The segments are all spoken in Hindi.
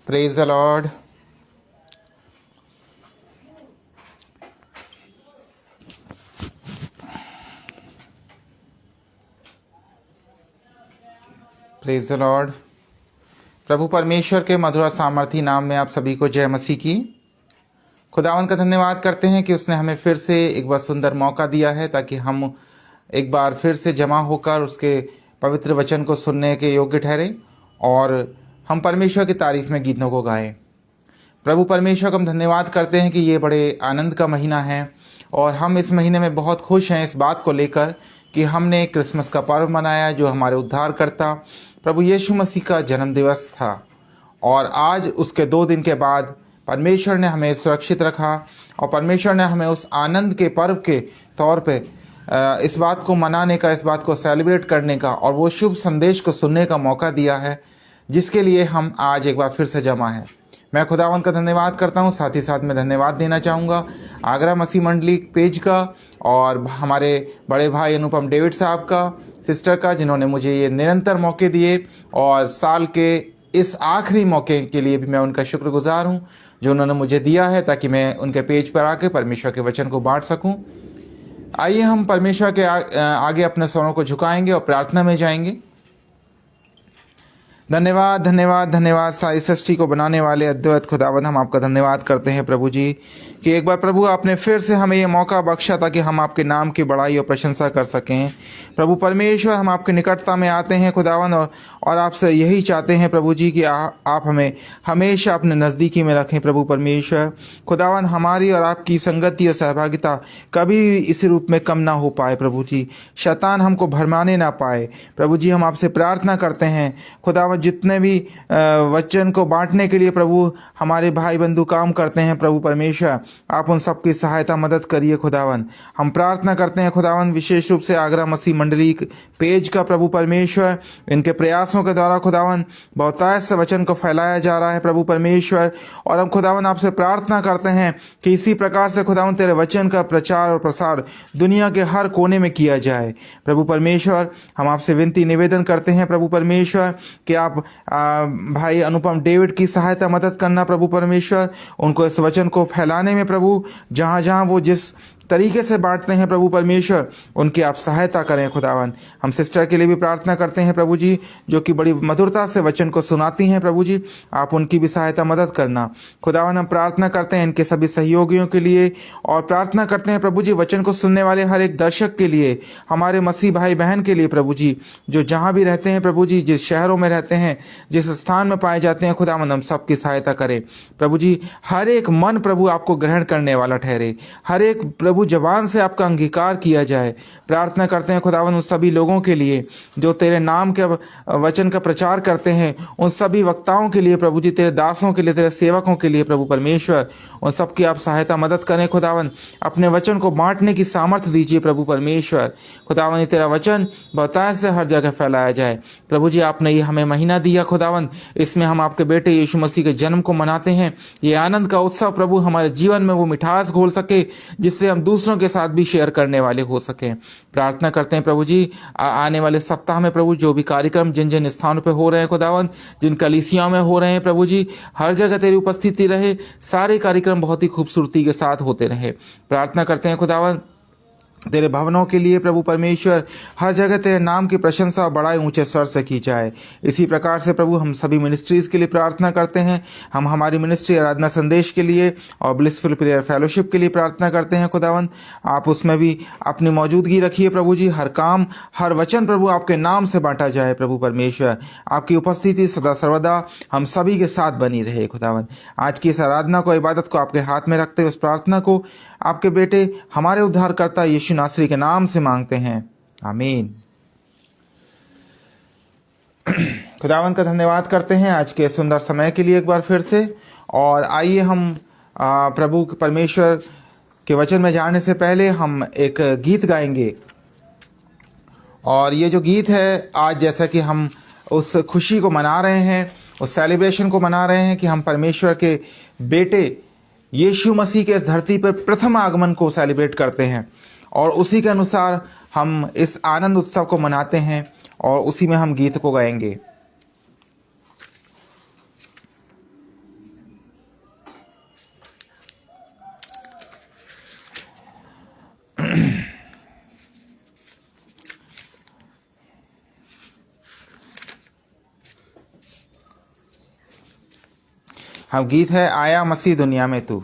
Praise the lord. Praise the lord. प्रभु परमेश्वर के मधुर सामर्थी नाम में आप सभी को जय मसीह की। खुदावन का धन्यवाद करते हैं कि उसने हमें फिर से एक बार सुंदर मौका दिया है ताकि हम एक बार फिर से जमा होकर उसके पवित्र वचन को सुनने के योग्य ठहरें और हम परमेश्वर की तारीफ में गीतों को गाएं। प्रभु परमेश्वर का हम धन्यवाद करते हैं कि ये बड़े आनंद का महीना है और हम इस महीने में बहुत खुश हैं इस बात को लेकर कि हमने क्रिसमस का पर्व मनाया जो हमारे उद्धारकर्ता प्रभु यीशु मसीह का जन्म दिवस था। और आज उसके 2 दिन के बाद परमेश्वर ने हमें सुरक्षित रखा और परमेश्वर ने हमें उस आनंद के पर्व के तौर पे इस बात को मनाने का, इस बात को सेलिब्रेट करने का और वो शुभ संदेश को सुनने का मौका दिया है जिसके लिए हम आज एक बार फिर से जमा हैं। मैं खुदावंत का धन्यवाद करता हूँ। साथ ही साथ मैं धन्यवाद देना चाहूँगा आगरा मसीह मंडली पेज का और हमारे बड़े भाई अनुपम डेविड साहब का, सिस्टर का, जिन्होंने मुझे ये निरंतर मौके दिए और साल के इस आखिरी मौके के लिए भी मैं उनका शुक्रगुजार हूँ जो उन्होंने मुझे दिया है ताकि मैं उनके पेज पर आके परमेश्वर के वचन को बांट सकूँ। आइए हम परमेश्वर के आगे अपने स्वरों को झुकाएंगे और प्रार्थना में जाएंगे। धन्यवाद धन्यवाद धन्यवाद सारी सृष्टि को बनाने वाले अद्वैत खुदावंद, हम आपका धन्यवाद करते हैं प्रभु जी कि एक बार प्रभु आपने फिर से हमें ये मौका बख्शा ताकि हम आपके नाम की बड़ाई और प्रशंसा कर सकें। प्रभु परमेश्वर, हम आपकी निकटता में आते हैं खुदावंद और आपसे यही चाहते हैं प्रभु जी कि आप हमें हमेशा अपने नज़दीकी में रखें। प्रभु परमेश्वर खुदावंद, हमारी और आपकी संगति और सहभागिता कभी भी इस रूप में कम ना हो पाए प्रभु जी, शैतान हमको भरमाने ना पाए। प्रभु जी हम आपसे प्रार्थना करते हैं खुदावंद, जितने भी वचन को बांटने के लिए प्रभु हमारे भाई बंधु काम करते हैं प्रभु परमेश्वर, आप उन सबकी सहायता मदद करिए खुदावंद। हम प्रार्थना करते हैं खुदावंद विशेष रूप से आगरा मसीह मंडली पेज का प्रभु परमेश्वर, इनके प्रयासों के द्वारा खुदावंद बहुतायत से वचन को फैलाया जा रहा है प्रभु परमेश्वर। और हम खुदावंद आपसे प्रार्थना करते हैं कि इसी प्रकार से खुदावंद तेरे वचन का प्रचार और प्रसार दुनिया के हर कोने में किया जाए प्रभु परमेश्वर। हम आपसे विनती निवेदन करते हैं प्रभु परमेश्वर कि आप भाई अनुपम डेविड की सहायता मदद करना प्रभु परमेश्वर, उनको इस वचन को फैलाने में प्रभु, जहाँ जहाँ वो जिस तरीके से बांटते हैं प्रभु परमेश्वर, उनकी आप सहायता करें खुदावन। हम सिस्टर के लिए भी प्रार्थना करते हैं प्रभु जी जो कि बड़ी मधुरता से वचन को सुनाती हैं प्रभु जी, आप उनकी भी सहायता मदद करना खुदावन। हम प्रार्थना करते हैं इनके सभी सहयोगियों के लिए और प्रार्थना करते हैं प्रभु जी वचन को सुनने वाले हर एक दर्शक के लिए, हमारे मसीह भाई बहन के लिए प्रभु जी, जो जहाँ भी रहते हैं प्रभु जी, जिस शहरों में रहते हैं, जिस स्थान में पाए जाते हैं खुदावन, हम सबकी सहायता करें प्रभु जी। हर एक मन प्रभु आपको ग्रहण करने वाला ठहरे, हर एक प्रभु जवान से आपका अंगीकार किया जाए। प्रार्थना करते हैं खुदावन उन सभी लोगों के लिए जो तेरे नाम के वचन का प्रचार करते हैं, उन सभी वक्ताओं के लिए प्रभु जी, तेरे दासों के लिए, तेरे सेवकों के लिए प्रभु परमेश्वर, उन सबकी आप सहायता मदद करें खुदावन। अपने वचन को बांटने की सामर्थ्य दीजिए प्रभु परमेश्वर खुदावन। तेरा वचन बहुतायत से हर जगह फैलाया जाए प्रभु जी। आपने ये हमें महीना दिया खुदावन, इसमें हम आपके बेटे यीशु मसीह के जन्म को मनाते हैं। ये आनंद का उत्सव प्रभु हमारे जीवन में वो मिठास घोल सके जिससे हम दूसरों के साथ भी शेयर करने वाले हो सकें। प्रार्थना करते हैं प्रभु जी आने वाले सप्ताह में प्रभु जो भी कार्यक्रम जिन जिन स्थानों पे हो रहे हैं खुदावन, जिन कलीसियाओं में हो रहे हैं प्रभु जी, हर जगह तेरी उपस्थिति रहे, सारे कार्यक्रम बहुत ही खूबसूरती के साथ होते रहे। प्रार्थना करते हैं खुदावन तेरे भवनों के लिए प्रभु परमेश्वर, हर जगह तेरे नाम की प्रशंसा बड़ाई ऊंचे स्वर से की जाए। इसी प्रकार से प्रभु हम सभी मिनिस्ट्रीज़ के लिए प्रार्थना करते हैं। हम हमारी मिनिस्ट्री आराधना संदेश के लिए और ब्लिसफुल प्रेयर फेलोशिप के लिए प्रार्थना करते हैं खुदावन, आप उसमें भी अपनी मौजूदगी रखिए प्रभु जी। हर काम हर वचन प्रभु आपके नाम से बांटा जाए प्रभु परमेश्वर, आपकी उपस्थिति सदा सर्वदा हम सभी के साथ बनी रहे खुदावन। आज की इस आराधना को, इबादत को आपके हाथ में रखते हुए उस प्रार्थना को आपके बेटे हमारे उद्धारकर्ता यीशु नासरी के नाम से मांगते हैं, आमीन। खुदावन का धन्यवाद करते हैं आज के सुंदर समय के लिए एक बार फिर से। और आइए हम प्रभु परमेश्वर के वचन में जाने से पहले हम एक गीत गाएंगे। और ये जो गीत है आज, जैसा कि हम उस खुशी को मना रहे हैं, उस सेलिब्रेशन को मना रहे हैं कि हम परमेश्वर के बेटे यीशु मसीह के इस धरती पर प्रथम आगमन को सेलिब्रेट करते हैं और उसी के अनुसार हम इस आनंद उत्सव को मनाते हैं और उसी में हम गीत को गाएंगे। हम गीत है आया मसीह दुनिया में तू।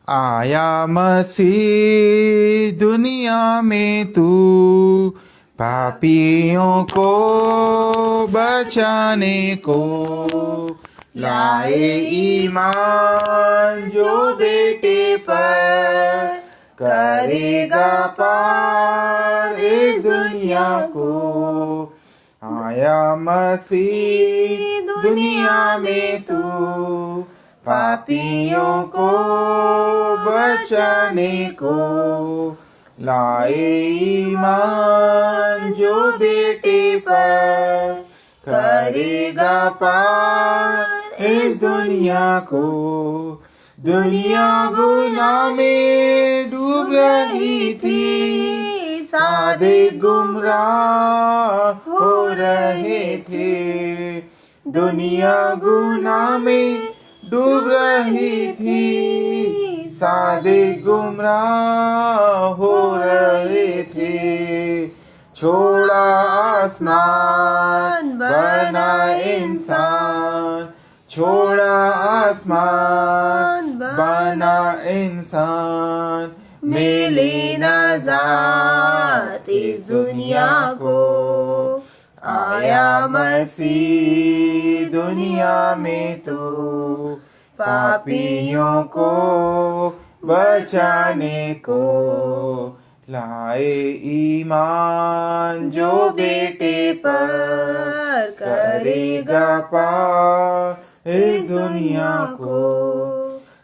आया मसीह दुनिया में तू, पापियों को बचाने को, लाए ईमान जो बेटे पर, करेगा पार इस दुनिया को। आया मसीह दुनिया में तू, पापियों को बचाने को, लाए ईमान जो बेटे पर, करेगा पार इस दुनिया को। दुनिया गुनाह में डूब रही थी, सादे गुमराह हो रहे थे। दुनिया गुनाह में डूब रही थी, सादे गुमराह हो रहे थे। छोड़ा आसमान बना इंसान, छोड़ा आसमान बना इंसान, मिले नजात इस दुनिया को। आया मसीह दुनिया में तो, पापियों को बचाने को, लाए ईमान जो बेटे पर, करेगा पार इस दुनिया को।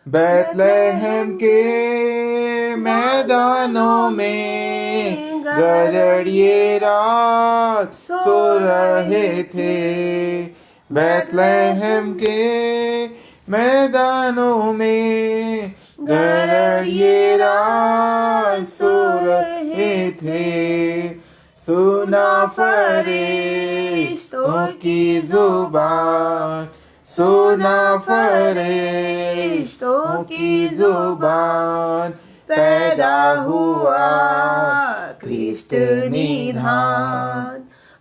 बैतलहम के मैदानों में गदरिये रात सो रहे थे। बैतलहम के मैदानों में गदरिये रात सो रहे थे। सुना फरिश्तों की जुबान, सुना फरिश्तों की जुबान, पैदा हुआ कृष्ण निधान।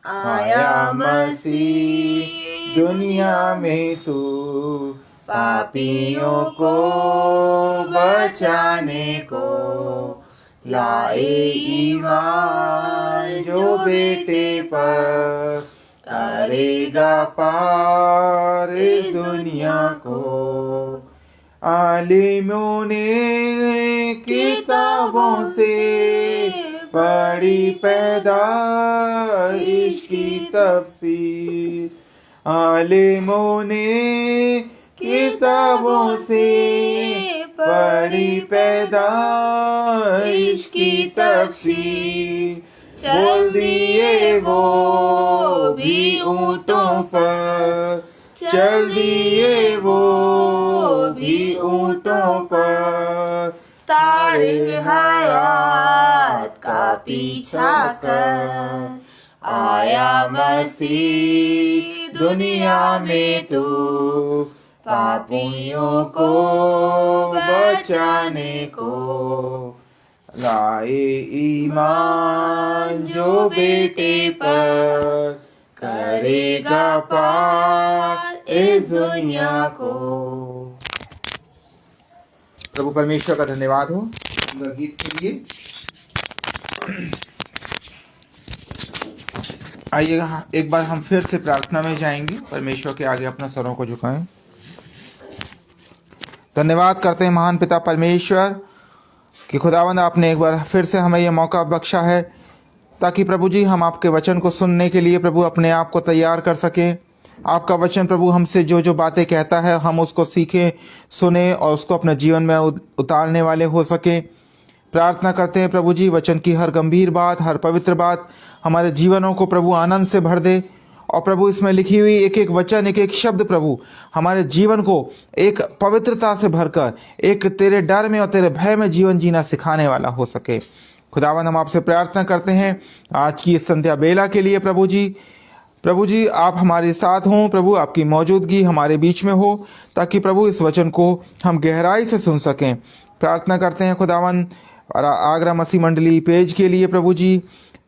आया मसीह दुनिया में तू, पापियों को बचाने को, लाए ईमान जो बेटे पर, करेगा पार इस दुनिया को। आलिमों ने किताबों से पढ़ी पैदाइश की तफसीर। आलिमों ने किताबों से पढ़ी पैदाइश की तफसीर। बोल दिए वो भी ऊँटों पर, चल दिए वो भी ऊँटों पर, तारे हयात का पीछा कर। आया मसीह दुनिया में तू, पापियों को बचाने को, लाए ईमान जो बेटे पर, करेगा पार इस दुनिया को। प्रभु परमेश्वर का धन्यवाद हो गीत के लिए। आइएगा एक बार हम फिर से प्रार्थना में जाएंगे, परमेश्वर के आगे अपना सरों को झुकाएं। धन्यवाद करते हैं महान पिता परमेश्वर कि खुदावंद आपने एक बार फिर से हमें यह मौका बख्शा है ताकि प्रभु जी हम आपके वचन को सुनने के लिए प्रभु अपने आप को तैयार कर सकें। आपका वचन प्रभु हमसे जो जो बातें कहता है हम उसको सीखें, सुने और उसको अपने जीवन में उतारने वाले हो सकें। प्रार्थना करते हैं प्रभु जी वचन की हर गंभीर बात, हर पवित्र बात हमारे जीवनों को प्रभु आनंद से भर दे। और प्रभु इसमें लिखी हुई एक एक वचन, एक एक शब्द प्रभु हमारे जीवन को एक पवित्रता से भरकर एक तेरे डर में और तेरे भय में जीवन जीना सिखाने वाला हो सके। खुदावंद हम आपसे प्रार्थना करते हैं आज की इस संध्या बेला के लिए प्रभु जी आप हमारे साथ हों। प्रभु आपकी मौजूदगी हमारे बीच में हो ताकि प्रभु इस वचन को हम गहराई से सुन सकें। प्रार्थना करते हैं खुदावंद और आगरा मसीह मंडली पेज के लिए प्रभु जी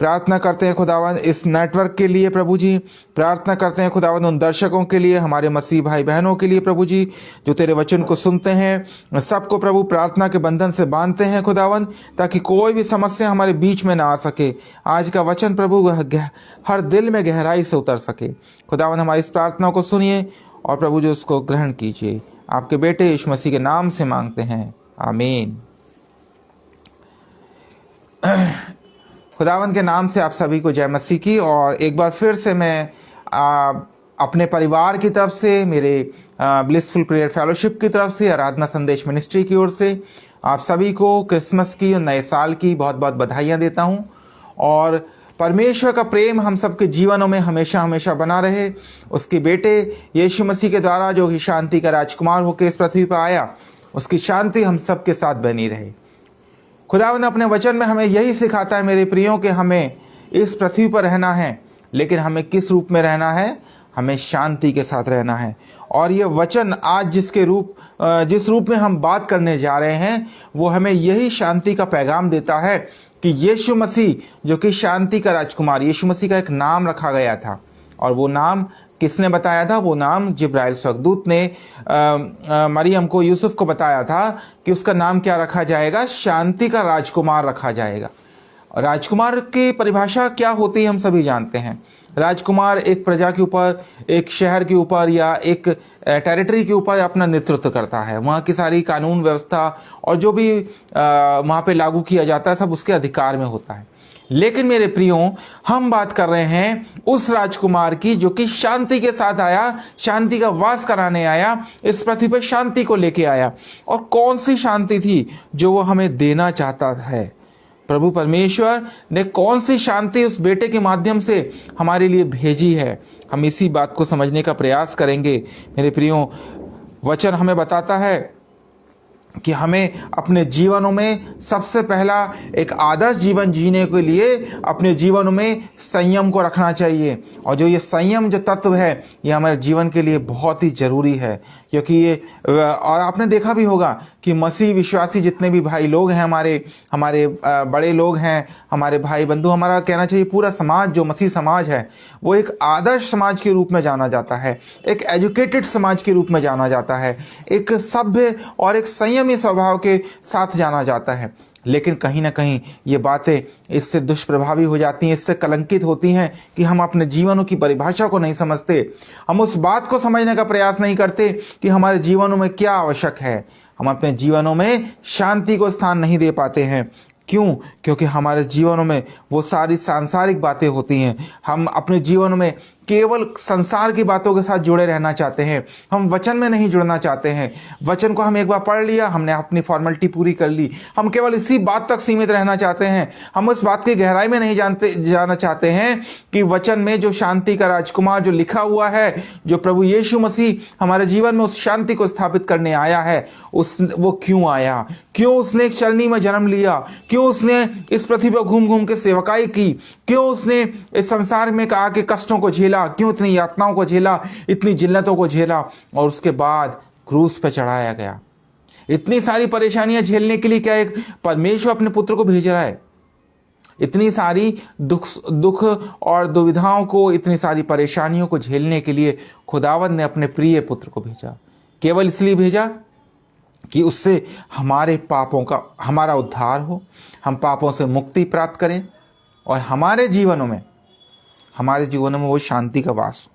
प्रार्थना करते हैं खुदावन इस नेटवर्क के लिए प्रभु जी। प्रार्थना करते हैं खुदावन उन दर्शकों के लिए, हमारे मसीह भाई बहनों के लिए प्रभु जी, जो तेरे वचन को सुनते हैं। सबको प्रभु प्रार्थना के बंधन से बांधते हैं खुदावन, ताकि कोई भी समस्या हमारे बीच में ना आ सके। आज का वचन प्रभु हर दिल में गहराई से उतर सके। खुदावन हमारी इस प्रार्थना को सुनिए और प्रभु जी उसको ग्रहण कीजिए। आपके बेटे यीशु मसीह के नाम से मांगते हैं, आमीन। खुदावन के नाम से आप सभी को जय मसीह की। और एक बार फिर से मैं अपने परिवार की तरफ से, मेरे ब्लिसफुल प्रेयर फेलोशिप की तरफ से, आराधना संदेश मिनिस्ट्री की ओर से आप सभी को क्रिसमस की और नए साल की बहुत बहुत बधाइयाँ देता हूँ। और परमेश्वर का प्रेम हम सबके जीवनों में हमेशा हमेशा बना रहे। उसके बेटे यीशु मसीह के द्वारा जो कि शांति का राजकुमार होकर इस पृथ्वी पर आया, उसकी शांति हम सबके साथ बनी रहे। खुदावंद अपने वचन में हमें यही सिखाता है मेरे प्रियों कि हमें इस पृथ्वी पर रहना है, लेकिन हमें किस रूप में रहना है? हमें शांति के साथ रहना है। और ये वचन आज जिस रूप में हम बात करने जा रहे हैं, वो हमें यही शांति का पैगाम देता है कि यीशु मसीह जो कि शांति का राजकुमार, यीशु मसीह का एक नाम रखा गया था। और वो नाम किसने बताया था? वो नाम जिब्राइल स्वर्गदूत ने मरियम को, यूसुफ को बताया था कि उसका नाम क्या रखा जाएगा? शांति का राजकुमार रखा जाएगा। राजकुमार की परिभाषा क्या होती है हम सभी जानते हैं। राजकुमार एक प्रजा के ऊपर, एक शहर के ऊपर या एक टेरिटरी के ऊपर अपना नेतृत्व करता है। वहाँ की सारी कानून व्यवस्था और जो भी वहाँ पे लागू किया जाता है सब उसके अधिकार में होता है। लेकिन मेरे प्रियों, हम बात कर रहे हैं उस राजकुमार की जो कि शांति के साथ आया, शांति का वास कराने आया, इस पृथ्वी पर शांति को लेके आया। और कौन सी शांति थी जो वो हमें देना चाहता है? प्रभु परमेश्वर ने कौन सी शांति उस बेटे के माध्यम से हमारे लिए भेजी है? हम इसी बात को समझने का प्रयास करेंगे। मेरे प्रियों, वचन हमें बताता है कि हमें अपने जीवनों में सबसे पहला एक आदर्श जीवन जीने के लिए अपने जीवनों में संयम को रखना चाहिए। और जो ये संयम जो तत्व है, ये हमारे जीवन के लिए बहुत ही ज़रूरी है। क्योंकि ये, और आपने देखा भी होगा कि मसीह विश्वासी जितने भी भाई लोग हैं, हमारे बड़े लोग हैं, हमारे भाई बंधु, हमारा कहना चाहिए पूरा समाज जो मसीह समाज है, वो एक आदर्श समाज के रूप में जाना जाता है, एक एजुकेटेड समाज के रूप में जाना जाता है, एक सभ्य और एक संयमी स्वभाव के साथ जाना जाता है। लेकिन कहीं ना कहीं ये बातें इससे दुष्प्रभावी हो जाती हैं, इससे कलंकित होती हैं कि हम अपने जीवनों की परिभाषा को नहीं समझते। हम उस बात को समझने का प्रयास नहीं करते कि हमारे जीवनों में क्या आवश्यक है। हम अपने जीवनों में शांति को स्थान नहीं दे पाते हैं। क्यों? क्योंकि हमारे जीवनों में वो सारी सांसारिक बातें होती हैं। हम अपने जीवन में केवल संसार की बातों के साथ जुड़े रहना चाहते हैं। हम वचन में नहीं जुड़ना चाहते हैं। वचन को हम एक बार पढ़ लिया, हमने अपनी फॉर्मेलिटी पूरी कर ली, हम केवल इसी बात तक सीमित रहना चाहते हैं। हम उस बात की गहराई में नहीं जाना चाहते हैं कि वचन में जो शांति का राजकुमार जो लिखा हुआ है, जो प्रभु यीशु मसीह हमारे जीवन में उस शांति को स्थापित करने आया है, वो क्यों आया, क्यों उसने एक चलनी में जन्म लिया, क्यों उसने इस पृथ्वी पर घूम घूम के सेवकाई की, क्यों उसने इस संसार में कहा कि कष्टों को झेला, क्यों इतनी यातनाओं को झेला, इतनी जिल्लतों को झेला, और उसके बाद क्रूस पे चढ़ाया गया। इतनी सारी परेशानियां झेलने के लिए क्या एक परमेश्वर अपने पुत्र को भेज रहा है? इतनी सारी दुख और दुविधाओं को, इतनी सारी परेशानियों को झेलने के लिए खुदावंद ने अपने प्रिय पुत्र को भेजा। केवल इसलिए भेजा कि उससे हमारे पापों का, हमारा उद्धार हो, हम पापों से मुक्ति प्राप्त करें और हमारे जीवनों में वो शांति का वास हो।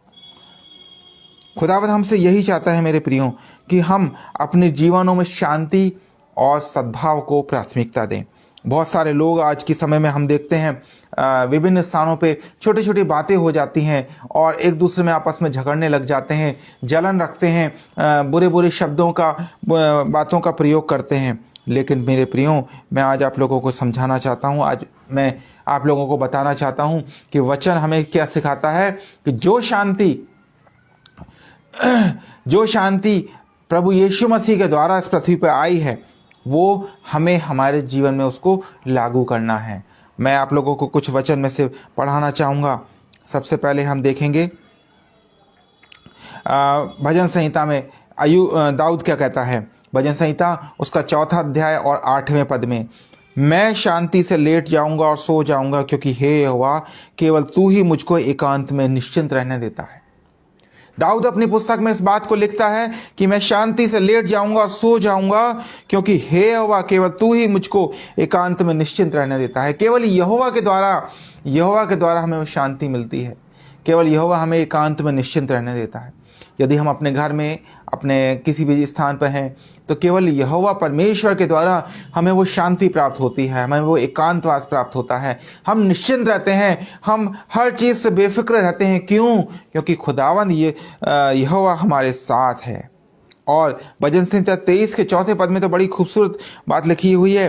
खुदावंद हमसे यही चाहता है मेरे प्रियों कि हम अपने जीवनों में शांति और सद्भाव को प्राथमिकता दें। बहुत सारे लोग आज के समय में हम देखते हैं विभिन्न स्थानों पे छोटी छोटी बातें हो जाती हैं और एक दूसरे में आपस में झगड़ने लग जाते हैं, जलन रखते हैं, बुरे बुरे शब्दों का, बातों का प्रयोग करते हैं। लेकिन मेरे प्रियों, मैं आज आप लोगों को समझाना चाहता हूँ, आज मैं आप लोगों को बताना चाहता हूँ कि वचन हमें क्या सिखाता है कि जो शांति प्रभु यीशु मसीह के द्वारा इस पृथ्वी पर आई है, वो हमें हमारे जीवन में उसको लागू करना है। मैं आप लोगों को कुछ वचन में से पढ़ाना चाहूँगा। सबसे पहले हम देखेंगे भजन संहिता में दाऊद क्या कहता है। भजन संहिता उसका 4 अध्याय और 8वें पद में, मैं शांति से लेट जाऊंगा और सो जाऊंगा, क्योंकि हे यहोवा केवल तू ही मुझको एकांत में निश्चिंत रहने देता है। दाऊद अपनी पुस्तक में इस बात को लिखता है कि मैं शांति से लेट जाऊंगा और सो जाऊंगा, क्योंकि हे यहोवा केवल तू ही मुझको एकांत में निश्चिंत रहने देता है। केवल यहोवा के द्वारा हमें वो शांति मिलती है। केवल यहोवा हमें एकांत में निश्चिंत रहने देता है। यदि हम अपने घर में, अपने किसी भी स्थान पर हैं, तो केवल यहोवा परमेश्वर के द्वारा हमें वो शांति प्राप्त होती है, हमें वो एकांतवास प्राप्त होता है। हम निश्चिंत रहते हैं, हम हर चीज़ से बेफिक्र रहते हैं। क्यों? क्योंकि खुदावंद यहोवा हमारे साथ है। और भजन संहिता 23 के 4 पद में तो बड़ी खूबसूरत बात लिखी हुई है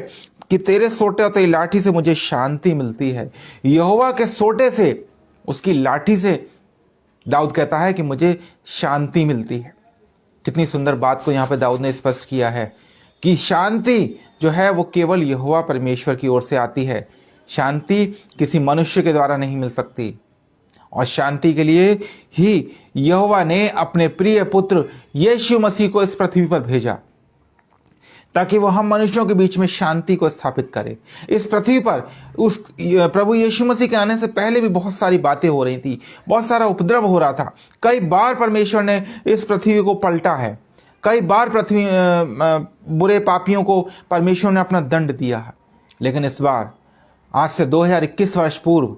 कि तेरे सोटे और तेरी लाठी से मुझे शांति मिलती है। यहोवा के सोटे से, उसकी लाठी से दाऊद कहता है कि मुझे शांति मिलती है। कितनी सुंदर बात को यहाँ पे दाऊद ने स्पष्ट किया है कि शांति जो है वो केवल यहोवा परमेश्वर की ओर से आती है। शांति किसी मनुष्य के द्वारा नहीं मिल सकती, और शांति के लिए ही यहोवा ने अपने प्रिय पुत्र यीशु मसीह को इस पृथ्वी पर भेजा, ताकि वो हम मनुष्यों के बीच में शांति को स्थापित करे। इस पृथ्वी पर उस प्रभु यीशु मसीह के आने से पहले भी बहुत सारी बातें हो रही थी, बहुत सारा उपद्रव हो रहा था। कई बार परमेश्वर ने इस पृथ्वी को पलटा है, कई बार पृथ्वी बुरे पापियों को परमेश्वर ने अपना दंड दिया है। लेकिन इस बार, आज से 2021 वर्ष पूर्व,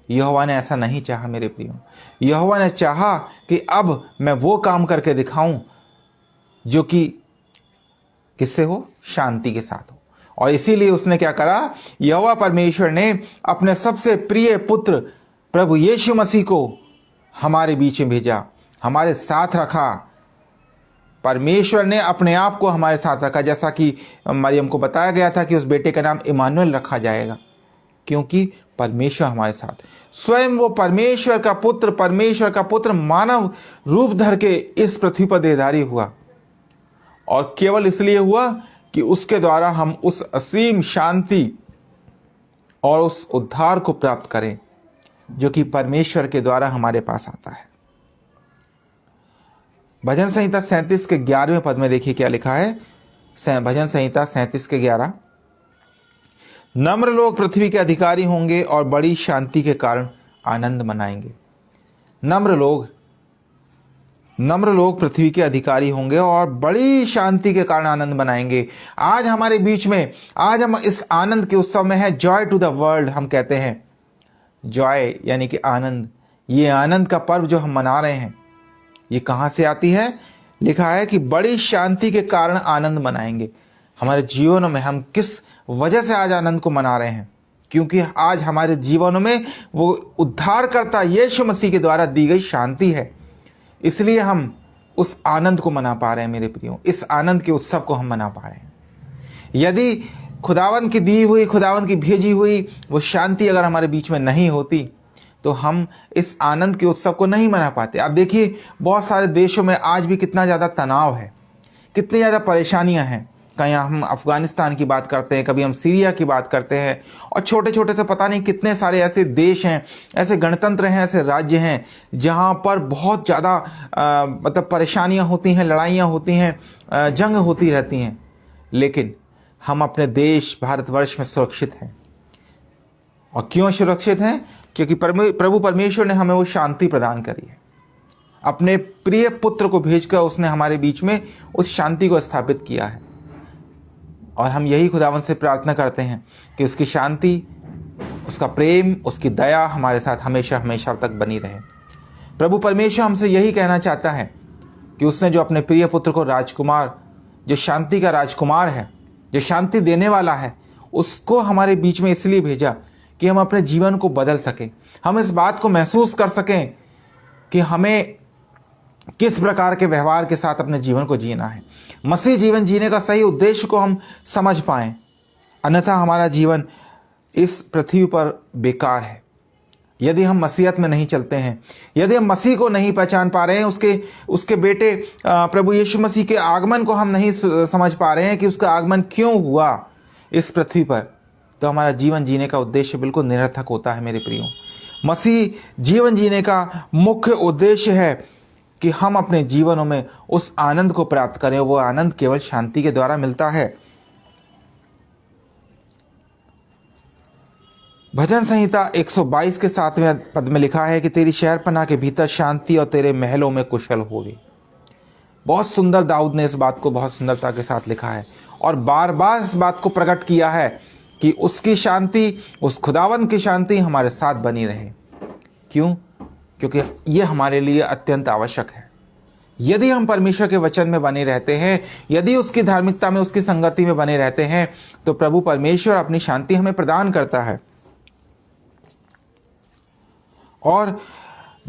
यहोवा ने ऐसा नहीं चाहा मेरे प्रियो। यहोवा ने चाहा कि अब मैं वो काम करके दिखाऊं जो कि किससे हो? शांति के साथ हो। और इसीलिए उसने क्या करा? यहोवा परमेश्वर ने अपने सबसे प्रिय पुत्र प्रभु यीशु मसीह को हमारे बीच में भेजा, हमारे साथ रखा। परमेश्वर ने अपने आप को हमारे साथ रखा, जैसा कि मरियम को बताया गया था कि उस बेटे का नाम इमानुएल रखा जाएगा, क्योंकि परमेश्वर हमारे साथ। स्वयं वो परमेश्वर का पुत्र मानव रूप धर के इस पृथ्वी पर देहधारी हुआ, और केवल इसलिए हुआ कि उसके द्वारा हम उस असीम शांति और उस उद्धार को प्राप्त करें जो कि परमेश्वर के द्वारा हमारे पास आता है। भजन संहिता 37 के 11वें पद में देखिए क्या लिखा है। भजन संहिता 37 के 11, नम्र लोग पृथ्वी के अधिकारी होंगे और बड़ी शांति के कारण आनंद मनाएंगे। नम्र लोग पृथ्वी के अधिकारी होंगे और बड़ी शांति के कारण आनंद मनाएंगे। आज हमारे बीच में, आज हम इस आनंद के उत्सव में हैं। जॉय टू द वर्ल्ड हम कहते हैं। जॉय यानी कि आनंद। ये आनंद का पर्व जो हम मना रहे हैं, ये कहाँ से आती है? लिखा है कि बड़ी शांति के कारण आनंद मनाएंगे। हमारे जीवनों में हम किस वजह से आज आनंद को मना रहे हैं? क्योंकि आज हमारे जीवनों में वो उद्धारकर्ता यीशु मसीह के द्वारा दी गई शांति है, इसलिए हम उस आनंद को मना पा रहे हैं मेरे प्रियो। इस आनंद के उत्सव को हम मना पा रहे हैं। यदि खुदावन की दी हुई, खुदावन की भेजी हुई वो शांति अगर हमारे बीच में नहीं होती, तो हम इस आनंद के उत्सव को नहीं मना पाते। आप देखिए, बहुत सारे देशों में आज भी कितना ज़्यादा तनाव है, कितनी ज़्यादा परेशानियां हैं। कहीं हम अफ़गानिस्तान की बात करते हैं, कभी हम सीरिया की बात करते हैं, और छोटे छोटे से पता नहीं कितने सारे ऐसे देश हैं, ऐसे गणतंत्र हैं, ऐसे राज्य हैं जहाँ पर बहुत ज़्यादा मतलब परेशानियाँ होती हैं, लड़ाइयाँ होती हैं, जंग होती रहती हैं। लेकिन हम अपने देश भारतवर्ष में सुरक्षित हैं। और क्यों सुरक्षित हैं? क्योंकि प्रभु परमेश्वर ने हमें वो शांति प्रदान करी है। अपने प्रिय पुत्र को भेजकर उसने हमारे बीच में उस शांति को स्थापित किया है। और हम यही खुदावन से प्रार्थना करते हैं कि उसकी शांति, उसका प्रेम, उसकी दया हमारे साथ हमेशा हमेशा तक बनी रहे। प्रभु परमेश्वर हमसे यही कहना चाहता है कि उसने जो अपने प्रिय पुत्र को राजकुमार, जो शांति का राजकुमार है, जो शांति देने वाला है, उसको हमारे बीच में इसलिए भेजा कि हम अपने जीवन को बदल सकें, हम इस बात को महसूस कर सकें कि हमें किस प्रकार के व्यवहार के साथ अपने जीवन को जीना है। मसीह जीवन जीने का सही उद्देश्य को हम समझ पाएं, अन्यथा हमारा जीवन इस पृथ्वी पर बेकार है। यदि हम मसीहत में नहीं चलते हैं, यदि हम मसीह को नहीं पहचान पा रहे हैं, उसके बेटे प्रभु यीशु मसीह के आगमन को हम नहीं समझ पा रहे हैं कि उसका आगमन क्यों हुआ इस पृथ्वी पर, तो हमारा जीवन जीने का उद्देश्य बिल्कुल निरर्थक होता है मेरे प्रियो। मसीह जीवन जीने का मुख्य उद्देश्य है कि हम अपने जीवनों में उस आनंद को प्राप्त करें। वो आनंद केवल शांति के द्वारा मिलता है। भजन संहिता 122 के 7वें पद में लिखा है कि तेरी शहरपनाह के भीतर शांति और तेरे महलों में कुशल होगी। बहुत सुंदर दाऊद ने इस बात को बहुत सुंदरता के साथ लिखा है और बार बार इस बात को प्रकट किया है कि उसकी शांति, उस खुदावन की शांति हमारे साथ बनी रहे। क्यों? क्योंकि ये हमारे लिए अत्यंत आवश्यक है। यदि हम परमेश्वर के वचन में बने रहते हैं, यदि उसकी धार्मिकता में, उसकी संगति में बने रहते हैं, तो प्रभु परमेश्वर अपनी शांति हमें प्रदान करता है। और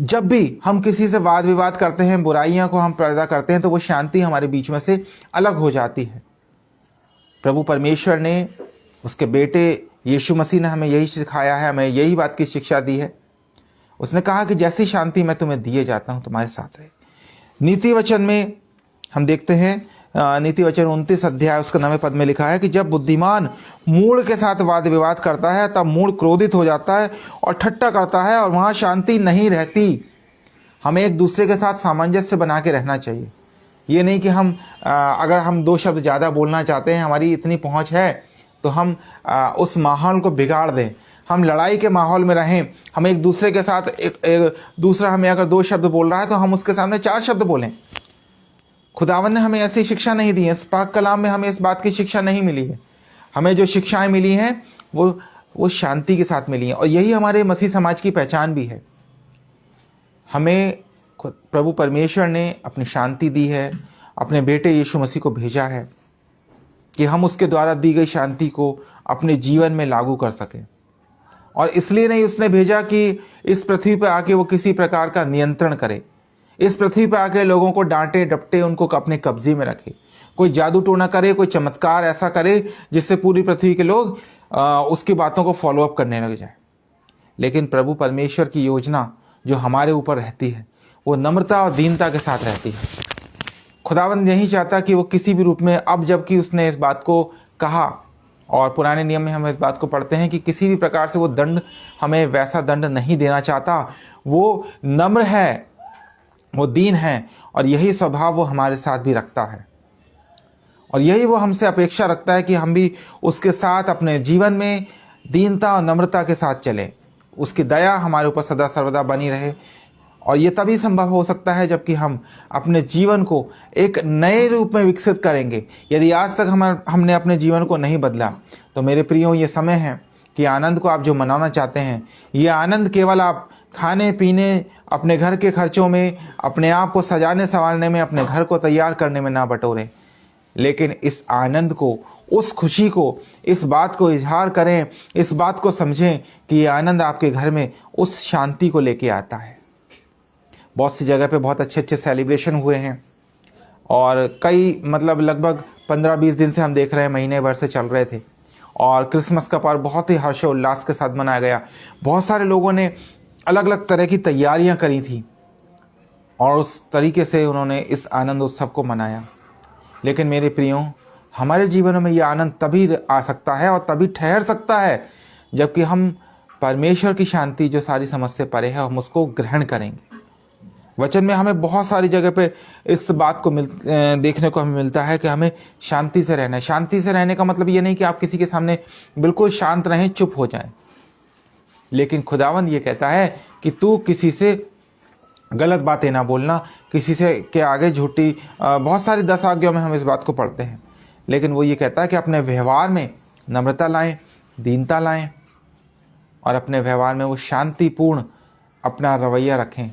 जब भी हम किसी से वाद विवाद करते हैं, बुराइयां को हम पैदा करते हैं, तो वो शांति हमारे बीच में से अलग हो जाती है। प्रभु परमेश्वर ने, उसके बेटे यीशु मसीह ने हमें यही सिखाया है, हमें यही बात की शिक्षा दी है। उसने कहा कि जैसी शांति मैं तुम्हें दिए जाता हूं, तुम्हारे साथ रहे। नीति वचन में हम देखते हैं, नीति वचन 29 अध्याय उसका 9वें पद में लिखा है कि जब बुद्धिमान मूढ़ के साथ वाद विवाद करता है, तब मूढ़ क्रोधित हो जाता है और ठट्टा करता है और वहाँ शांति नहीं रहती। हमें एक दूसरे के साथ सामंजस्य बना के रहना चाहिए। ये नहीं कि हम अगर हम 2 शब्द ज़्यादा बोलना चाहते हैं, हमारी इतनी पहुँच है, तो हम उस माहौल को बिगाड़ दें। हम लड़ाई के माहौल में रहें, हम एक दूसरे के साथ दूसरा हमें अगर 2 शब्द बोल रहा है तो हम उसके सामने 4 शब्द बोलें। खुदावन ने हमें ऐसी शिक्षा नहीं दी है। इस पाक कलाम में हमें इस बात की शिक्षा नहीं मिली है। हमें जो शिक्षाएं मिली हैं वो शांति के साथ मिली हैं, और यही हमारे मसीह समाज की पहचान भी है। हमें प्रभु परमेश्वर ने अपनी शांति दी है, अपने बेटे यीशु मसीह को भेजा है कि हम उसके द्वारा दी गई शांति को अपने जीवन में लागू कर सकें। और इसलिए नहीं उसने भेजा कि इस पृथ्वी पर आके वो किसी प्रकार का नियंत्रण करे, इस पृथ्वी पर आके लोगों को डांटे डपटे, उनको अपने कब्जे में रखे, कोई जादू टोना करे, कोई चमत्कार ऐसा करे जिससे पूरी पृथ्वी के लोग उसकी बातों को फॉलोअप करने लग जाए। लेकिन प्रभु परमेश्वर की योजना जो हमारे ऊपर रहती है वो नम्रता और दीनता के साथ रहती है। खुदावंद नहीं चाहता कि वो किसी भी रूप में, अब जबकि उसने इस बात को कहा, और पुराने नियम में हम इस बात को पढ़ते हैं कि किसी भी प्रकार से वो दंड, हमें वैसा दंड नहीं देना चाहता। वो नम्र है, वो दीन है, और यही स्वभाव वो हमारे साथ भी रखता है। और यही वो हमसे अपेक्षा रखता है कि हम भी उसके साथ अपने जीवन में दीनता और नम्रता के साथ चलें। उसकी दया हमारे ऊपर सदा सर्वदा बनी रहे। और ये तभी संभव हो सकता है जबकि हम अपने जीवन को एक नए रूप में विकसित करेंगे। यदि आज तक हमने अपने जीवन को नहीं बदला, तो मेरे प्रियो, ये समय है कि आनंद को आप जो मनाना चाहते हैं, ये आनंद केवल आप खाने पीने, अपने घर के खर्चों में, अपने आप को सजाने संवारने में, अपने घर को तैयार करने में ना बटोरें, लेकिन इस आनंद को, उस खुशी को, इस बात को इजहार करें, इस बात को समझें कि ये आनंद आपके घर में उस शांति को लेके आता है। बहुत सी जगह पे बहुत अच्छे अच्छे सेलिब्रेशन हुए हैं, और कई लगभग 15-20 दिन से हम देख रहे हैं, महीने भर से चल रहे थे। और क्रिसमस का पर्व बहुत ही हर्षोल्लास के साथ मनाया गया। बहुत सारे लोगों ने अलग अलग तरह की तैयारियां करी थी और उस तरीके से उन्होंने इस आनंद उत्सव को मनाया। लेकिन मेरे प्रियो, हमारे जीवन में यह आनंद तभी आ सकता है और तभी ठहर सकता है जबकि हम परमेश्वर की शांति जो सारी समझ से परे है, हम उसको ग्रहण करेंगे। वचन में हमें बहुत सारी जगह पे इस बात को देखने को हमें मिलता है कि हमें शांति से रहना है। शांति से रहने का मतलब ये नहीं कि आप किसी के सामने बिल्कुल शांत रहें, चुप हो जाएं। लेकिन खुदावंद ये कहता है कि तू किसी से गलत बातें ना बोलना, किसी से के आगे झूठी, बहुत सारी 10 आज्ञाओं में हम इस बात को पढ़ते हैं। लेकिन वो ये कहता है कि अपने व्यवहार में नम्रता लाएं, दीनता लाएं, और अपने व्यवहार में वो शांतिपूर्ण अपना रवैया रखें।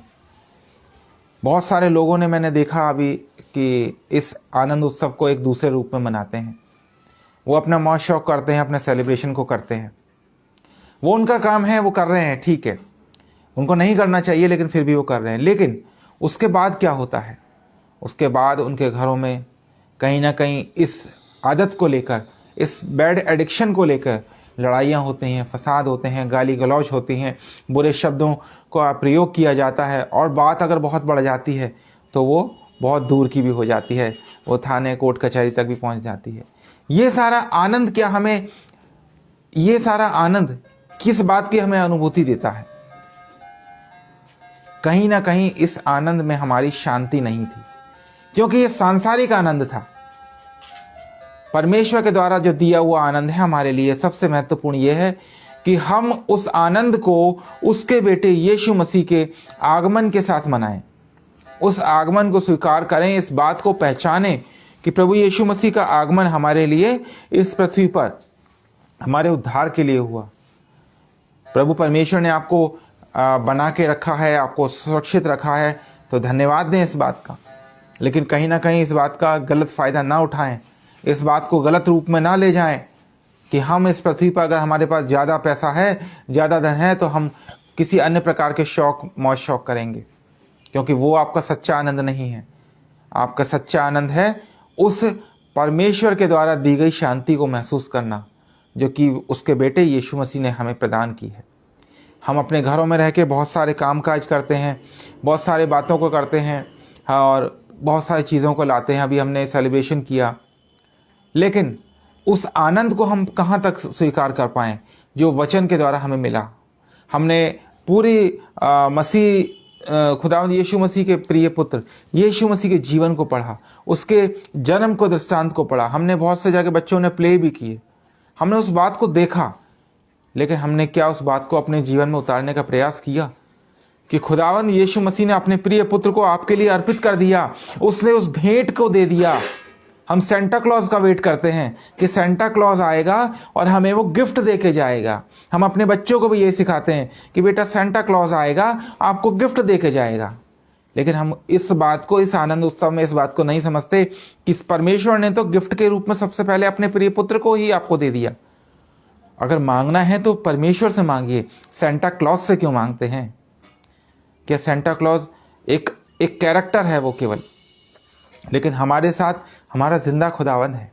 बहुत सारे लोगों ने, मैंने देखा अभी, कि इस आनंद उत्सव को एक दूसरे रूप में मनाते हैं। वो अपना मौज शौक करते हैं, अपने सेलिब्रेशन को करते हैं। वो उनका काम है, वो कर रहे हैं, ठीक है, उनको नहीं करना चाहिए, लेकिन फिर भी वो कर रहे हैं। लेकिन उसके बाद क्या होता है? उसके बाद उनके घरों में कहीं ना कहीं इस आदत को लेकर, इस बैड एडिक्शन को लेकर लड़ाइयाँ होती हैं, फसाद होते हैं, गाली गलौज होती हैं, बुरे शब्दों का प्रयोग किया जाता है, और बात अगर बहुत बढ़ जाती है तो वो बहुत दूर की भी हो जाती है, वो थाने कोर्ट कचहरी तक भी पहुंच जाती है। ये सारा आनंद क्या हमें, ये सारा आनंद किस बात की हमें अनुभूति देता है? कहीं ना कहीं इस आनंद में हमारी शांति नहीं थी, क्योंकि ये सांसारिक आनंद था। परमेश्वर के द्वारा जो दिया हुआ आनंद है हमारे लिए, सबसे महत्वपूर्ण यह है कि हम उस आनंद को उसके बेटे यीशु मसीह के आगमन के साथ मनाएं, उस आगमन को स्वीकार करें, इस बात को पहचानें कि प्रभु यीशु मसीह का आगमन हमारे लिए इस पृथ्वी पर हमारे उद्धार के लिए हुआ। प्रभु परमेश्वर ने आपको बना के रखा है, आपको सुरक्षित रखा है, तो धन्यवाद दें इस बात का। लेकिन कहीं ना कहीं इस बात का गलत फ़ायदा ना उठाएं, इस बात को गलत रूप में ना ले जाएं कि हम इस पृथ्वी पर अगर हमारे पास ज़्यादा पैसा है, ज़्यादा धन है, तो हम किसी अन्य प्रकार के शौक मौज शौक करेंगे, क्योंकि वो आपका सच्चा आनंद नहीं है। आपका सच्चा आनंद है उस परमेश्वर के द्वारा दी गई शांति को महसूस करना, जो कि उसके बेटे यीशु मसीह ने हमें प्रदान की है। हम अपने घरों में रह के बहुत सारे कामकाज करते हैं, बहुत सारे बातों को करते हैं और बहुत सारी चीज़ों को लाते हैं। अभी हमने सेलिब्रेशन किया, लेकिन उस आनंद को हम कहाँ तक स्वीकार कर पाएँ जो वचन के द्वारा हमें मिला। हमने पूरी खुदावंद यीशु मसीह के प्रिय पुत्र यीशु मसीह के जीवन को पढ़ा, उसके जन्म को, दृष्टांत को पढ़ा। हमने बहुत से जगह बच्चों ने प्ले भी किए, हमने उस बात को देखा, लेकिन हमने क्या उस बात को अपने जीवन में उतारने का प्रयास किया कि खुदावंद यीशु मसीह ने अपने प्रिय पुत्र को आपके लिए अर्पित कर दिया, उसने उस भेंट को दे दिया। हम सेंटा क्लॉज का वेट करते हैं कि सेंटा क्लॉज आएगा और हमें वो गिफ्ट दे के जाएगा। हम अपने बच्चों को भी ये सिखाते हैं कि बेटा सेंटा क्लॉज आएगा, आपको गिफ्ट दे के जाएगा। लेकिन हम इस बात को, इस आनंद उत्सव में इस बात को नहीं समझते कि परमेश्वर ने तो गिफ्ट के रूप में सबसे पहले अपने प्रिय पुत्र को ही आपको दे दिया। अगर मांगना है तो परमेश्वर से मांगिए, सेंटा क्लॉज से क्यों मांगते हैं? क्या सेंटा क्लॉज एक कैरेक्टर है वो केवल? लेकिन हमारे साथ हमारा जिंदा खुदावन है।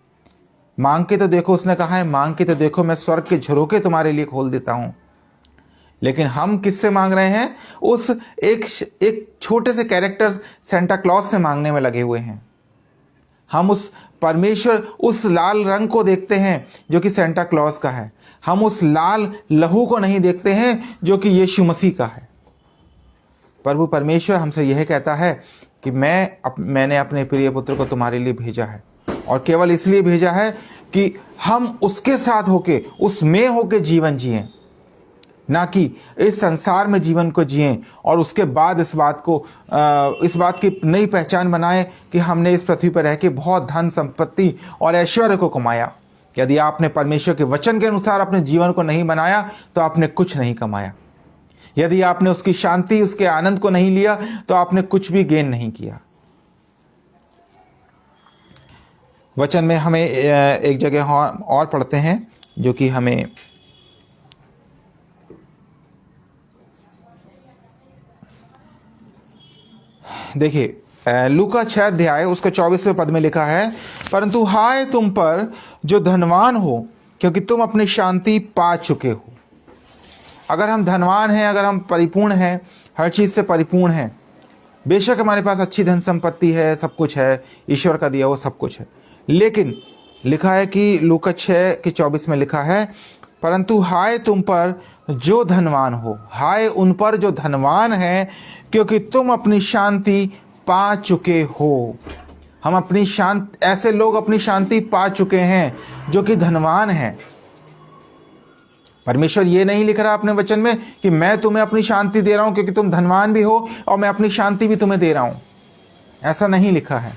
मांग के तो देखो, उसने कहा है मांग के तो देखो, मैं स्वर्ग के झरोखे तुम्हारे लिए खोल देता हूं। लेकिन हम किससे मांग रहे हैं? उस एक छोटे से कैरेक्टर सेंटा क्लॉज से मांगने में लगे हुए हैं। हम उस परमेश्वर, उस लाल रंग को देखते हैं जो कि सेंटा क्लॉज का है। हम उस लाल लहू को नहीं देखते हैं जो कि यीशु मसीह का है। प्रभु परमेश्वर हमसे यह कहता है कि मैंने अपने प्रिय पुत्र को तुम्हारे लिए भेजा है, और केवल इसलिए भेजा है कि हम उसके साथ होके, उसमें होके जीवन जिएं, ना कि इस संसार में जीवन को जिएं और उसके बाद इस बात की नई पहचान बनाएं कि हमने इस पृथ्वी पर रह के बहुत धन संपत्ति और ऐश्वर्य को कमाया। यदि आपने परमेश्वर के वचन के अनुसार अपने जीवन को नहीं बनाया तो आपने कुछ नहीं कमाया। यदि आपने उसकी शांति, उसके आनंद को नहीं लिया तो आपने कुछ भी गेन नहीं किया। वचन में हमें एक जगह और पढ़ते हैं जो कि हमें देखिए, लूका 6 अध्याय उसका 24वें पद में लिखा है, परंतु हाय तुम पर जो धनवान हो, क्योंकि तुम अपनी शांति पा चुके हो। अगर हम धनवान हैं, अगर हम परिपूर्ण हैं, हर चीज़ से परिपूर्ण हैं, बेशक हमारे पास अच्छी धन संपत्ति है, सब कुछ है, ईश्वर का दिया वो सब कुछ है, लेकिन लिखा है कि लूका 6 के 24 में लिखा है, परंतु हाय तुम पर जो धनवान हो, हाय उन पर जो धनवान हैं, क्योंकि तुम अपनी शांति पा चुके हो। हम ऐसे लोग अपनी शांति पा चुके हैं जो कि धनवान हैं। परमेश्वर ये नहीं लिख रहा अपने वचन में कि मैं तुम्हें अपनी शांति दे रहा हूं क्योंकि तुम धनवान भी हो और मैं अपनी शांति भी तुम्हें दे रहा हूं। ऐसा नहीं लिखा है,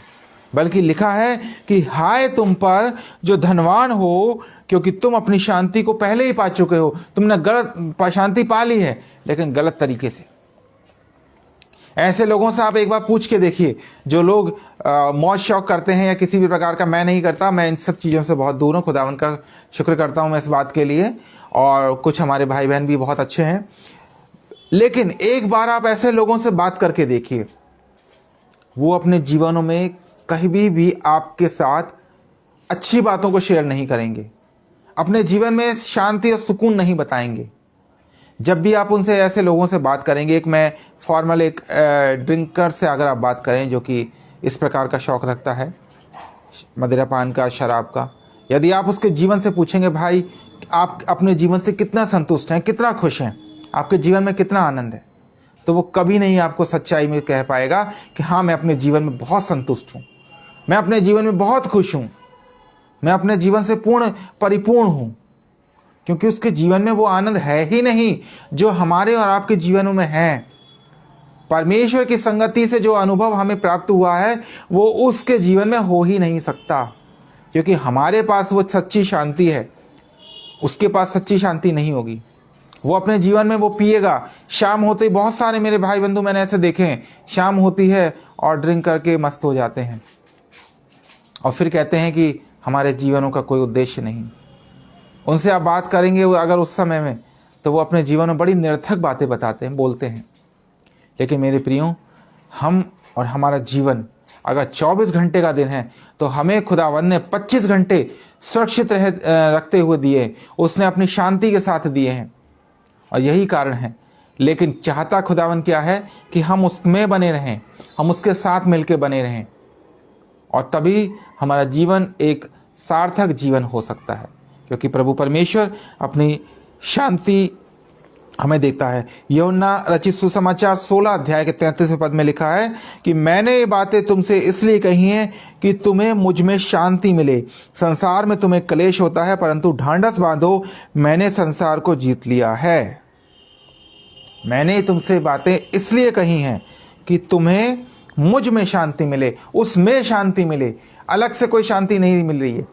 बल्कि लिखा है कि हाय तुम पर जो धनवान हो, क्योंकि तुम अपनी शांति को पहले ही पा चुके हो। तुमने गलत शांति पा ली है, लेकिन गलत तरीके से। ऐसे लोगों से आप एक बार पूछ के देखिए, जो लोग मौज शौक करते हैं या किसी भी प्रकार का, मैं नहीं करता, मैं इन सब चीज़ों से बहुत दूर हूँ, खुदावन का शुक्र करता हूँ मैं इस बात के लिए, और कुछ हमारे भाई बहन भी बहुत अच्छे हैं। लेकिन एक बार आप ऐसे लोगों से बात करके देखिए, वो अपने जीवनों में कहीं भी आपके साथ अच्छी बातों को शेयर नहीं करेंगे, अपने जीवन में शांति और सुकून नहीं बताएंगे। जब भी आप उनसे, ऐसे लोगों से बात करेंगे, एक मैं फॉर्मल एक ड्रिंकर से अगर आप बात करें जो कि इस प्रकार का शौक़ रखता है, मदिरापान का, शराब का, यदि आप उसके जीवन से पूछेंगे भाई आप अपने जीवन से कितना संतुष्ट हैं, कितना खुश हैं, आपके जीवन में कितना आनंद है, तो वो कभी नहीं आपको सच्चाई में कह पाएगा कि हाँ मैं अपने जीवन में बहुत संतुष्ट हूँ, मैं अपने जीवन में बहुत खुश हूँ, मैं अपने जीवन से परिपूर्ण हूँ। क्योंकि उसके जीवन में वो आनंद है ही नहीं जो हमारे और आपके जीवनों में है। परमेश्वर की संगति से जो अनुभव हमें प्राप्त हुआ है वो उसके जीवन में हो ही नहीं सकता, क्योंकि हमारे पास वो सच्ची शांति है, उसके पास सच्ची शांति नहीं होगी। वो अपने जीवन में वो पिएगा। शाम होते ही बहुत सारे मेरे भाई बंधु मैंने ऐसे देखे हैं, शाम होती है और ड्रिंक करके मस्त हो जाते हैं और फिर कहते हैं कि हमारे जीवनों का कोई उद्देश्य नहीं। उनसे आप बात करेंगे अगर उस समय में, तो वो अपने जीवन में बड़ी निरर्थक बातें बताते हैं, बोलते हैं। लेकिन मेरे प्रियो, हम और हमारा जीवन अगर 24 घंटे का दिन है तो हमें खुदावंद ने 25 घंटे सुरक्षित रखते हुए दिए, उसने अपनी शांति के साथ दिए हैं। और यही कारण है, लेकिन चाहता खुदावंद क्या है कि हम उसमें बने रहें, हम उसके साथ मिलकर बने रहें, और तभी हमारा जीवन एक सार्थक जीवन हो सकता है, क्योंकि प्रभु परमेश्वर अपनी शांति हमें देता है। यूहन्ना रचित सुसमाचार 16 अध्याय के 33वें पद में लिखा है कि मैंने ये बातें तुमसे इसलिए कही हैं कि तुम्हें मुझ में शांति मिले। संसार में तुम्हें क्लेश होता है, परंतु ढांढस बांधो, मैंने संसार को जीत लिया है। मैंने तुमसे बातें इसलिए कही हैं कि तुम्हें मुझ में शांति मिले, उसमें शांति मिले। अलग से कोई शांति नहीं मिल रही है।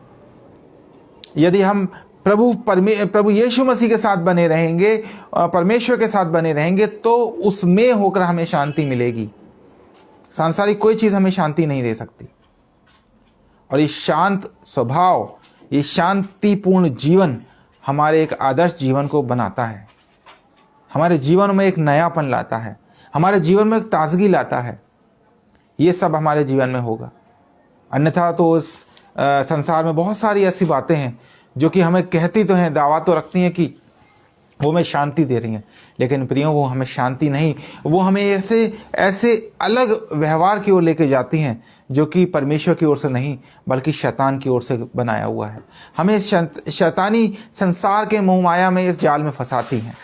यदि हम प्रभु यीशु मसीह के साथ बने रहेंगे, परमेश्वर के साथ बने रहेंगे, तो उसमें होकर हमें शांति मिलेगी। सांसारिक कोई चीज़ हमें शांति नहीं दे सकती। और ये शांत स्वभाव, ये शांतिपूर्ण जीवन हमारे एक आदर्श जीवन को बनाता है, हमारे जीवन में एक नयापन लाता है, हमारे जीवन में एक ताजगी लाता है। ये सब हमारे जीवन में होगा। अन्यथा तो इस संसार में बहुत सारी ऐसी बातें हैं जो कि हमें कहती तो हैं, दावा तो रखती हैं कि वो हमें शांति दे रही हैं, लेकिन प्रियो वो हमें शांति नहीं, वो हमें ऐसे अलग व्यवहार की ओर लेके जाती हैं जो कि परमेश्वर की ओर से नहीं बल्कि शैतान की ओर से बनाया हुआ है। हमें शैतानी संसार के मोह माया में, इस जाल में फंसाती हैं।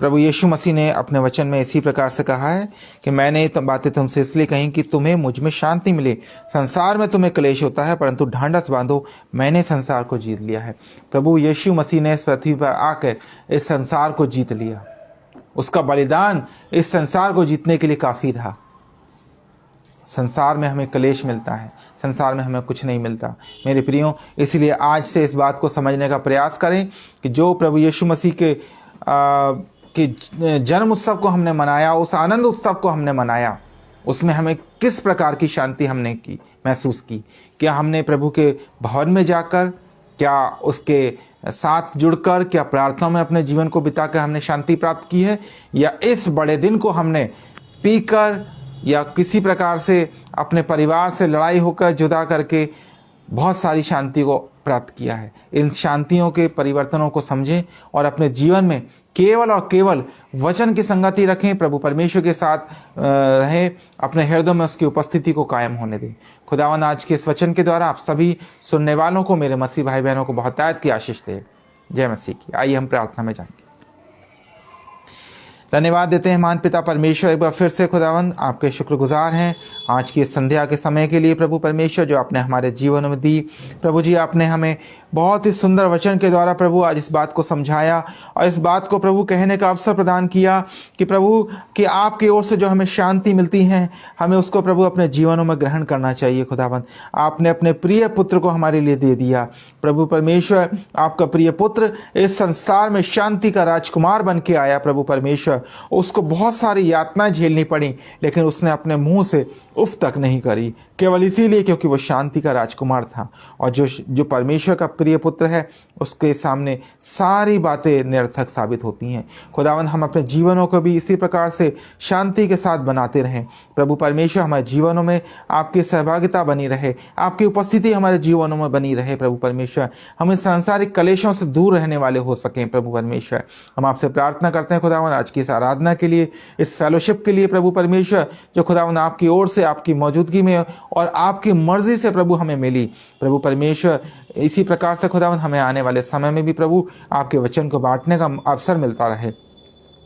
प्रभु यीशु मसीह ने अपने वचन में इसी प्रकार से कहा है कि मैंने ये बातें तुमसे इसलिए कहीं कि तुम्हें मुझ में शांति मिले। संसार में तुम्हें क्लेश होता है, परंतु ढांढस बांधो, मैंने संसार को जीत लिया है। प्रभु यीशु मसीह ने इस पृथ्वी पर आकर इस संसार को जीत लिया। उसका बलिदान इस संसार को जीतने के लिए काफ़ी था। संसार में हमें क्लेश मिलता है, संसार में हमें कुछ नहीं मिलता मेरे प्रियो। इसलिए आज से इस बात को समझने का प्रयास करें कि जो प्रभु यीशु मसीह के जन्म उत्सव को हमने मनाया, उस आनंद उत्सव को हमने मनाया, उसमें हमें किस प्रकार की शांति हमने महसूस की। क्या हमने प्रभु के भवन में जाकर, क्या उसके साथ जुड़कर, क्या प्रार्थना में अपने जीवन को बिताकर हमने शांति प्राप्त की है, या इस बड़े दिन को हमने पीकर या किसी प्रकार से अपने परिवार से लड़ाई होकर जुदा करके बहुत सारी शांति को प्राप्त किया है। इन शांतियों के परिवर्तनों को समझें और अपने जीवन में केवल और केवल वचन की संगति रखें, प्रभु परमेश्वर के साथ रहें, अपने हृदय में उसकी उपस्थिति को कायम होने दें। खुदावन आज के इस वचन के द्वारा आप सभी सुनने वालों को, मेरे मसीह भाई बहनों को बहुतायत की आशीष दे। जय मसीह की। आइए हम प्रार्थना में जाएंगे। धन्यवाद देते हैं महान पिता परमेश्वर, एक बार फिर से खुदावंद आपके शुक्रगुजार हैं आज की संध्या के समय के लिए प्रभु परमेश्वर, जो आपने हमारे जीवन में दी। प्रभु जी, आपने हमें बहुत ही सुंदर वचन के द्वारा प्रभु आज इस बात को समझाया और इस बात को प्रभु कहने का अवसर प्रदान किया कि प्रभु कि आपकी ओर से जो हमें शांति मिलती है, हमें उसको प्रभु अपने जीवनों में ग्रहण करना चाहिए। खुदावंद, आपने अपने प्रिय पुत्र को हमारे लिए दे दिया। प्रभु परमेश्वर, आपका प्रिय पुत्र इस संसार में शांति का राजकुमार बन के आया। प्रभु परमेश्वर, उसको बहुत सारी यातनाएं झेलनी पड़ी, लेकिन उसने अपने मुंह से उफ तक नहीं करी, केवल इसीलिए क्योंकि वो शांति का राजकुमार था। और जो परमेश्वर का प्रिय पुत्र है, उसके सामने सारी बातें निरर्थक साबित होती हैं। खुदावंद, हम अपने जीवनों को भी इसी प्रकार से शांति के साथ बनाते रहें। प्रभु परमेश्वर, हमारे जीवनों में आपकी सहभागिता बनी रहे, आपकी उपस्थिति हमारे जीवनों में बनी रहे। प्रभु परमेश्वर, हम इस सांसारिक कलेशों से दूर रहने वाले हो सकें। प्रभु परमेश्वर, हम आपसे प्रार्थना करते हैं खुदावंद आज की इस आराधना के लिए, इस फेलोशिप के लिए। प्रभु परमेश्वर, जो खुदावंद आपकी ओर से, आपकी मौजूदगी में और आपकी मर्जी से प्रभु हमें मिली। प्रभु परमेश्वर, इसी प्रकार से खुदावंद हमें आने वाले समय में भी प्रभु आपके वचन को बांटने का अवसर मिलता रहे।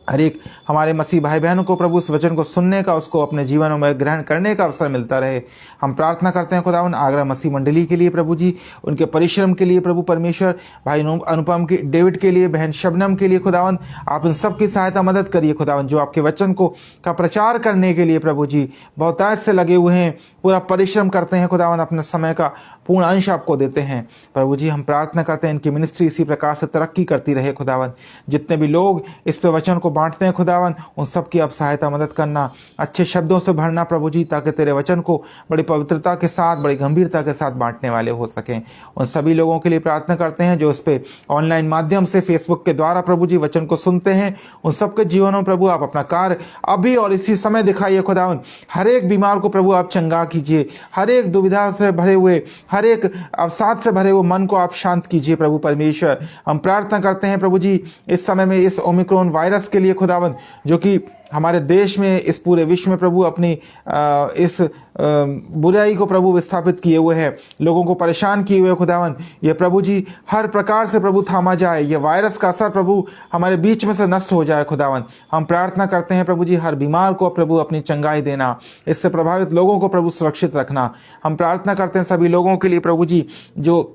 हर एक हमारे मसीह भाई बहनों को प्रभु इस वचन को सुनने का, उसको अपने जीवनों में ग्रहण करने का अवसर मिलता रहे। हम प्रार्थना करते हैं खुदावन आगरा मसीह मंडली के लिए प्रभु जी, उनके परिश्रम के लिए प्रभु परमेश्वर, भाई अनुपम के डेविड के लिए, बहन शबनम के लिए खुदावन आप इन सब की सहायता मदद करिए खुदावन, जो आपके वचन को का प्रचार करने के लिए प्रभु जी बहुतायत से लगे हुए हैं, पूरा परिश्रम करते हैं खुदावन, अपने समय का पूर्ण अंश आपको देते हैं प्रभु जी। हम प्रार्थना करते हैं इनकी मिनिस्ट्री इसी प्रकार से तरक्की करती रहे खुदावन। जितने भी लोग इस पे वचन को बांटते हैं खुदावन, उन सब की आप सहायता मदद करना, अच्छे शब्दों से भरना प्रभु जी, ताकि तेरे वचन को बड़ी पवित्रता के साथ, बड़ी गंभीरता के साथ बांटने वाले हो सकें। उन सभी लोगों के लिए प्रार्थना करते हैं जो इस पे ऑनलाइन माध्यम से फेसबुक के द्वारा प्रभु जी वचन को सुनते हैं, उन सबके जीवनों में प्रभु आप अपना कार्य अभी और इसी समय दिखाइए खुदावन। हर एक बीमार को प्रभु आप चंगा कीजिए, हर एक दुविधा से भरे हुए, हर एक अवसाद से भरे हुए मन को आप शांत कीजिए प्रभु परमेश्वर। हम प्रार्थना करते हैं प्रभु जी इस समय में इस ओमिक्रॉन वायरस के लिए खुदावन, जो कि हमारे देश में, इस पूरे विश्व में प्रभु अपनी इस बुराई को प्रभु विस्थापित किए हुए है, लोगों को परेशान किए हुए खुदावन। ये प्रभु जी हर प्रकार से प्रभु थामा जाए, ये वायरस का असर प्रभु हमारे बीच में से नष्ट हो जाए खुदावन। हम प्रार्थना करते हैं प्रभु जी हर बीमार को प्रभु अपनी चंगाई देना, इससे प्रभावित लोगों को प्रभु सुरक्षित रखना। हम प्रार्थना करते हैं सभी लोगों के लिए प्रभु जी जो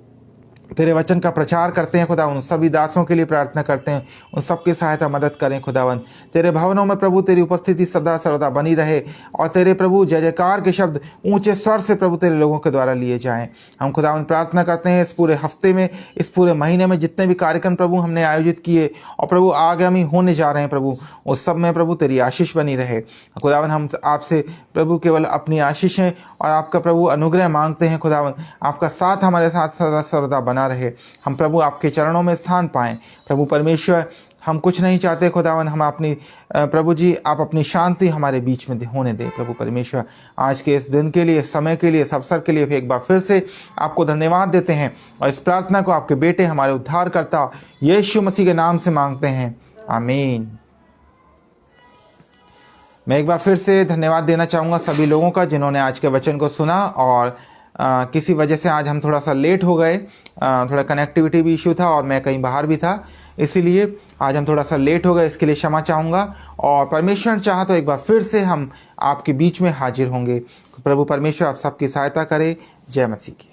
तेरे वचन का प्रचार करते हैं खुदावन, उन सभी दासों के लिए प्रार्थना करते हैं, उन सबकी सहायता मदद करें खुदावन। तेरे भवनों में प्रभु तेरी उपस्थिति सदा सर्वदा बनी रहे और तेरे प्रभु जय जयकार के शब्द ऊंचे स्वर से प्रभु तेरे लोगों के द्वारा लिए जाएं। हम खुदावन प्रार्थना करते हैं इस पूरे हफ्ते में, इस पूरे महीने में जितने भी कार्यक्रम प्रभु हमने आयोजित किए और प्रभु आगामी होने जा रहे हैं प्रभु, उस सब में प्रभु तेरी आशीष बनी रहे खुदावन। हम आपसे प्रभु केवल अपनी आशीषें और आपका प्रभु अनुग्रह मांगते हैं खुदावन, आपका साथ हमारे साथ सदा सर्वदा बना रहे। हम प्रभु आपके चरणों में स्थान पाएं प्रभु परमेश्वर। हम कुछ नहीं चाहते खुदावन, हम अपनी प्रभु जी आप अपनी शांति हमारे बीच में होने दें प्रभु परमेश्वर। आज के इस दिन के लिए, समय के लिए, इस अवसर के लिए एक बार फिर से आपको धन्यवाद देते हैं और इस प्रार्थना को आपके बेटे हमारे उद्धारकर्ता यीशु मसीह के नाम से मांगते हैं, आमीन। मैं एक बार फिर से धन्यवाद देना चाहूँगा सभी लोगों का जिन्होंने आज के वचन को सुना और किसी वजह से आज हम थोड़ा सा लेट हो गए, थोड़ा कनेक्टिविटी भी इशू था और मैं कहीं बाहर भी था, इसीलिए आज हम थोड़ा सा लेट हो गए, इसके लिए क्षमा चाहूँगा। और परमेश्वर चाहा तो एक बार फिर से हम आपके बीच में हाजिर होंगे। प्रभु परमेश्वर आप सबकी सहायता करे। जय मसीह की।